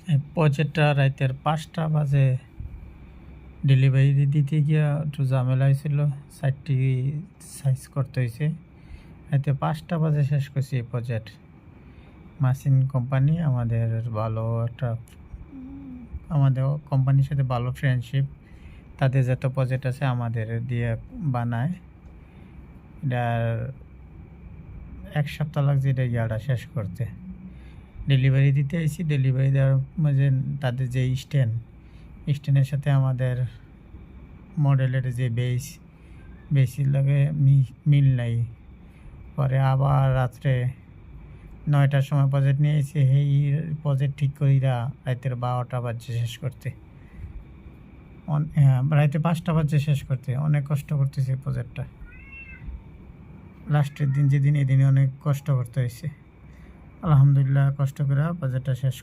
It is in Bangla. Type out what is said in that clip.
এই প্রজেক্টটা রাইতের ৫টা বাজে ডেলিভারি দিতে গিয়া একটু ঝামেলা হয়েছিল। সাইটটি সাইজ করতে হয়েছে। রাইতে ৫টা বাজে শেষ করছি এই প্রজেক্ট। মাসিন কোম্পানি আমাদের ভালো একটা আমাদের কোম্পানির সাথে ভালো ফ্রেন্ডশিপ। তাদের যত প্রজেক্ট আছে আমাদের দিয়ে বানায়। এটার ১ সপ্তাহ লাগছে এটা ইয়াটা শেষ করতে। ডেলিভারি দিতে আইছি, ডেলিভারি দেওয়ার মাঝে তাদের যে স্ট্যান্ডের সাথে আমাদের মডেলের যে বেসির লাগে মিল নাই। পরে আবার রাত্রে ৯টার সময় প্রজেক্ট নিয়ে এসে এই প্রজেক্ট ঠিক করিরা রাতের ১২টা বাজছে শেষ করতে। রাতে ৫টা বাজছে শেষ করতে। অনেক কষ্ট করতেছি প্রজেক্টটা। লাস্টের দিন যেদিন এদিনে অনেক কষ্ট করতে হয়েছে। আলহামদুলিল্লাহ কষ্ট করে প্রজেক্টটা শেষ